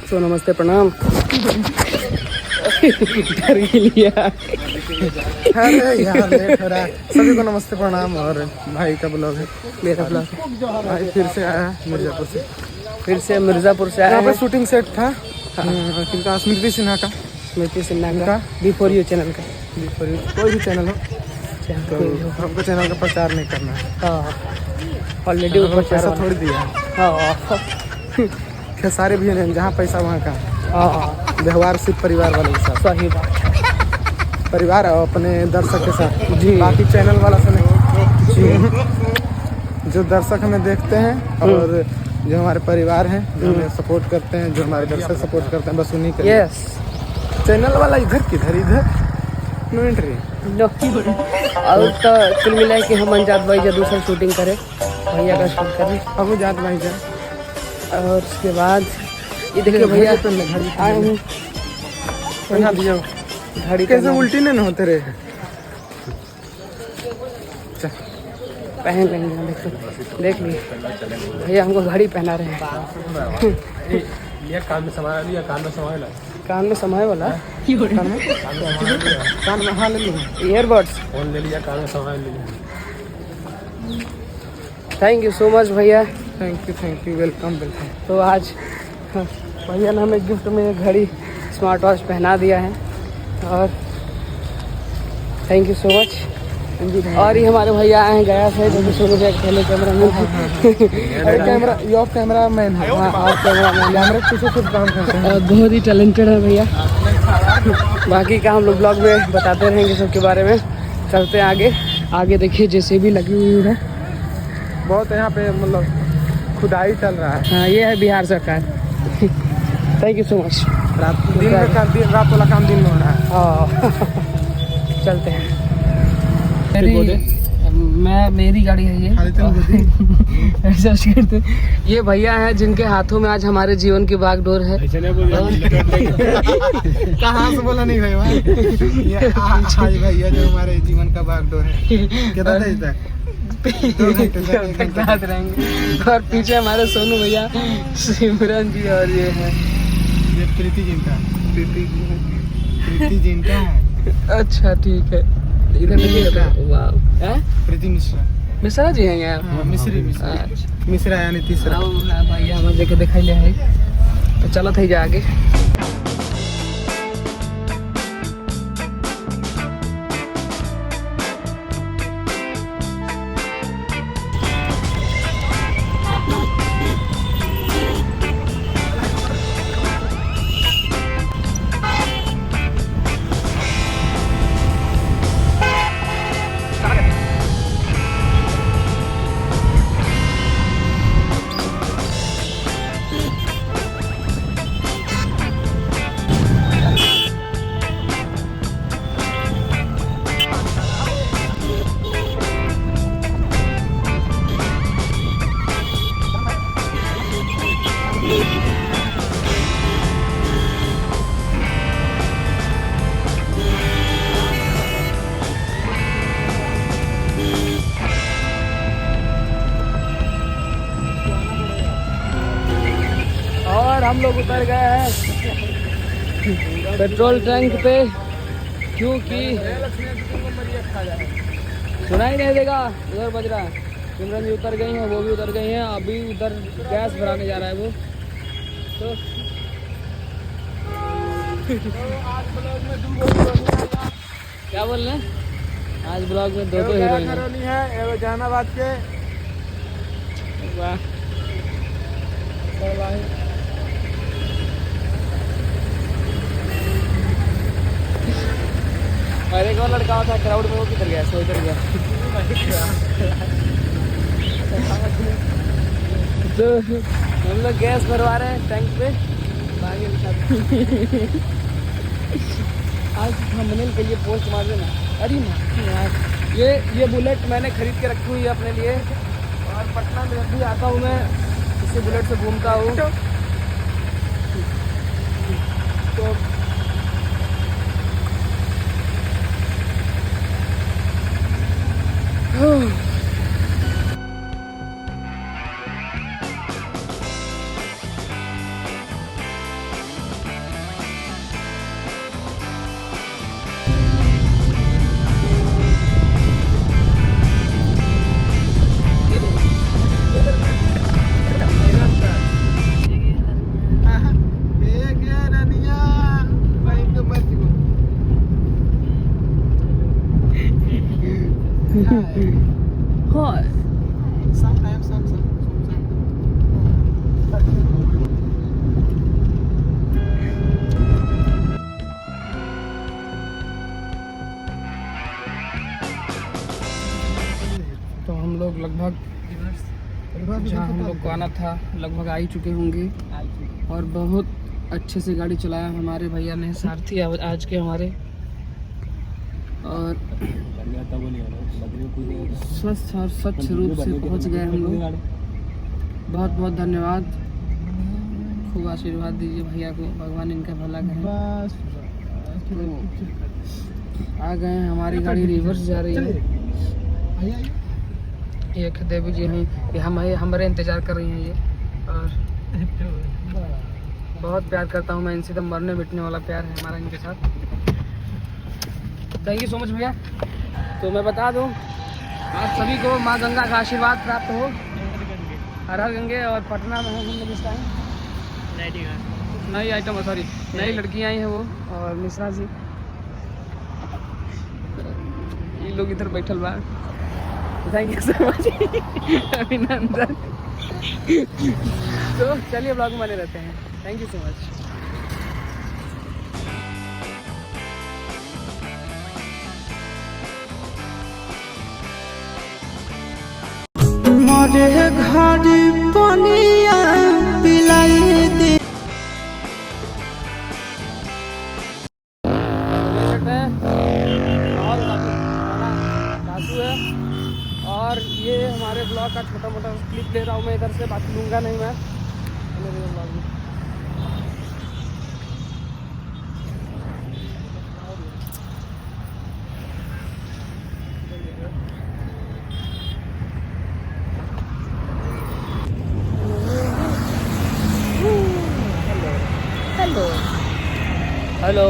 सो नमस्ते प्रणाम। डर लिया। अरे यार लेट हो रहा है। सभी को नमस्ते प्रणाम। और भाई का ब्लॉग है, मेरा ब्लॉग भाई फिर से आया है मिर्जापुर से। मिर्जापुर से आया यहाँ पे है। शूटिंग सेट था किनका, स्मृति सिन्हा का। स्मृति सिन्हा का बिफोर यू चैनल का। कोई भी चैनल हो तो हमको चैनल का प्रचार नहीं करना है। ऑलरेडी ऊपर पैसा थोड़ी दिया है। खेसारी भी नहीं, जहाँ पैसा वहाँ का। व्यवहार सिर्फ परिवार वालों के साथ, सही बात। परिवार और अपने दर्शक के साथ जी। बाकी चैनल वाला से नहीं। जो दर्शक हमें देखते हैं और जो हमारे परिवार हैं, जो हमें सपोर्ट करते हैं, जो हमारे दर्शक सपोर्ट करते हैं, बस उन्हीं के लिए। यस। चैनल वाला इधर किधर नो एंट्री। और तो कुल मिला कि हम अंजाद भाई जो दूसरा शूटिंग करे, भैया का शूट करें। अब जात भाई जा। और उसके बाद ये देखिए भैया आए हैं। पहना दिया घड़ी कैसे उल्टी नहीं होते रहे। पहन लेंगे हम। देख लिए भैया हमको घड़ी पहना रहे हैं। ये कान में समाया लिया, कान में समाया कान में समय वाला कान में हाँ ले लिया, ईयरबड्स। फोन ले लिया, कान में समाया लिया। थैंक यू सो मच भैया। Thank you welcome. तो आज भैया ने हमें गिफ्ट में घड़ी स्मार्ट वॉच पहना दिया है और थैंक यू सो मच। और ये हमारे भैया आए हैं गया से, जो कि सोनू भैया के पहले कैमरा मैन है। अरे कैमरा यो कैमरा मैन है। हाँ, और कैमरा मैन कैमरे के पीछे कुछ काम करते हैं। और बहुत ही टैलेंटेड है भैया। बाकी का हम लोग ब्लॉग में बताते रहेंगे सबके बारे में। चलते हैं आगे। आगे देखिए जैसे भी लगी हुई है बहुत यहाँ पे, मतलब खुदाई चल रहा है। हाँ, ये है बिहार सरकार। Thank you so much. दिन में रात वाला काम दिन में हो रहा है। चलते हैं। मेरी गाड़ी है ये। एडजस्ट करते। ये भैया हैं जिनके हाथों में आज हमारे जीवन की बागडोर है। कहाँ से बोला नहीं भाई? भैया जो हमारे जीवन का बागडोर है। कितना देर तक? 2 घंटे रहेंगे। और पीछे हमारे सोनू भैया, सिमरन जी और ये है प्रीति जिनका है। अच्छा ठीक है। इधर देखिएगा। वाह, प्रीति मिश्रा जी हैं यहाँ। मिश्रा यानी तीसरा। भैया हमें देखे दिखाई ले है। तो चलो थी जा आगे। हम लोग उतर गए हैं पेट्रोल टैंक पे, क्योंकि सुनाई नहीं देगा उधर बज रहा है। सिमरन जी उतर गई हैं, वो भी उतर गई हैं। अभी उधर गैस भराने जा रहा है वो। तो क्या बोल रहे हैं? आज ब्लॉग में 2 हीरोइन है। एगो जहानाबाद के। वाह। और एक और लड़का था क्राउड में, वो किधर गया? सो इधर गया। तो हम लोग गैस भरवा रहे हैं टैंक पे। आज थंबनेल के लिए पोस्ट मार देना। अरे यार, ये बुलेट मैंने खरीद के रखी हुई है अपने लिए। और पटना में भी आता हूँ मैं, इसी बुलेट से घूमता हूँ। तो हाय तो हम लोग लगभग जहाँ हम लोग को आना था लगभग आ ही चुके होंगे और बहुत अच्छे से गाड़ी चलाया हमारे भैया ने, सारथी आज के हमारे, और स्वस्थ और स्वच्छ रूप से पहुंच गए हम लोग। बहुत बहुत धन्यवाद, खूब आशीर्वाद दीजिए भैया को, भगवान इनका भला करे। आ गए हैं, हमारी गाड़ी रिवर्स जा रही है। ये देवी जी हैं, ये हमारे इंतज़ार कर रही हैं ये, और बहुत प्यार करता हूँ मैं इनसे, तो मरने मिटने वाला प्यार है हमारा इनके साथ। थैंक यू सो मच भैया। तो मैं बता दूँ आप सभी को माँ गंगा का आशीर्वाद प्राप्त हो। हर हर गंगे। और पटना में है हम लोग इस टाइम, नई आइटम, सॉरी नई लड़की आई हैं वो, और मिश्रा जी, ये लोग इधर बैठल बा। थैंक यू सो मच अभिनंदन। तो चलिए ब्लॉग में बने रहते हैं। Thank you so much. मोरे घर पनिया पिलाई दे। और ये हमारे ब्लॉग का छोटा मोटा क्लिप ले रहा हूँ मैं इधर से, बाकी लूँगा नहीं मैं मेरे ब्लॉग में। हेलो हेलो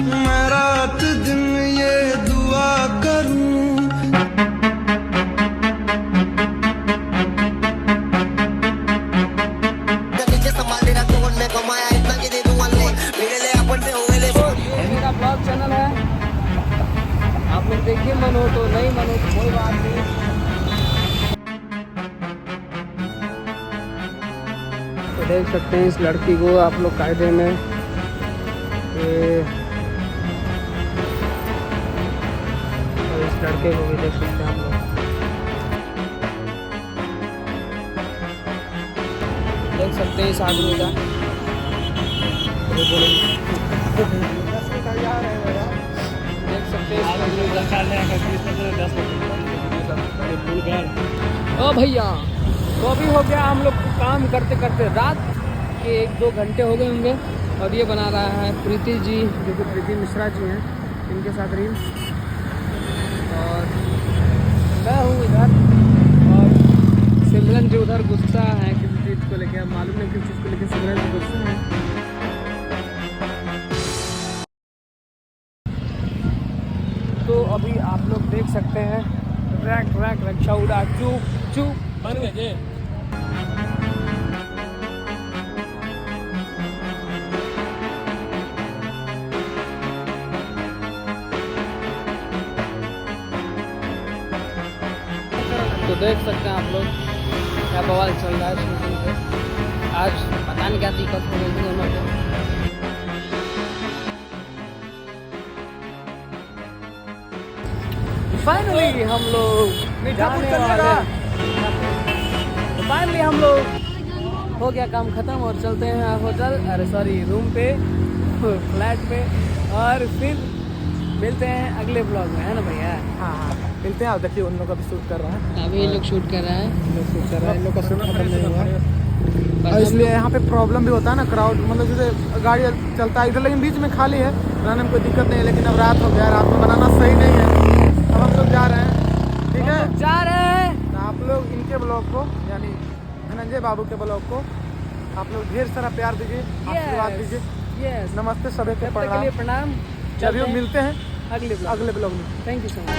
मैं रात दिन ये दुआ करूं, मेरा ब्लॉग चैनल है, आप लोग देखिए, मन हो तो, नहीं मन हो तो कोई बात नहीं। तो देख सकते हैं इस लड़की को आप लोग कायदे में, ये और इस लड़के को भी देख सकते हैं आप लोग। देख सकते हैं इस आदमी का, देख सकते हैं इस आदमी का। ओ भैया, तो अभी हो गया हम लोग काम करते करते रात के 1-2 घंटे हो गए होंगे, और ये बना रहा है प्रीति जी, जो कि प्रीति मिश्रा जी हैं, इनके साथ रील्स। और मैं हूँ इधर, और सिमरन जी उधर गुस्सा है किसी चीज़ को लेकर, मालूम नहीं किस चीज़ को लेकर सिमरन जी गुस्सा है। तो अभी आप लोग देख सकते हैं रैक रैक रक्षा उड़ा, चुप चुप बन गए। तो देख सकते हैं आप लोग क्या बवाल चल रहा है शूटिंग पे। आज पता नहीं क्या दिक्कत हो गई थी दोनों को। फाइनली हम लोग जाने वाले हैं। तो फाइनली हम लोग हो गया काम खत्म, और चलते हैं होटल, अरे सॉरी रूम पे, फ्लैट पे, और फिर मिलते हैं अगले ब्लॉग में, है ना भैया? हाँ हाँ मिलते हैं। आप देखिए उन लोग का भी शूट कर रहा है, अभी ये लोग शूट कर रहे हैं, इन लोग का शूट खत्म नहीं हुआ। और इसलिए यहाँ पे प्रॉब्लम भी होता है ना, क्राउड, मतलब जैसे गाड़ी चलता है इधर, लेकिन बीच में खाली है, बनाने में कोई दिक्कत नहीं है। लेकिन अब रात हो गया, रात में बनाना सही नहीं है। अब हम लोग जा रहे हैं, ठीक है, जा रहे हैं। तो आप लोग इनके ब्लॉग को, यानी धनंजय बाबू के ब्लॉग को आप लोग ढेर सारा प्यार दीजिए, आशीर्वाद दीजिए। यस, नमस्ते सभी को, तब तक के लिए प्रणाम। अभी मिलते हैं अगले अगले ब्लॉग में। Thank you so much.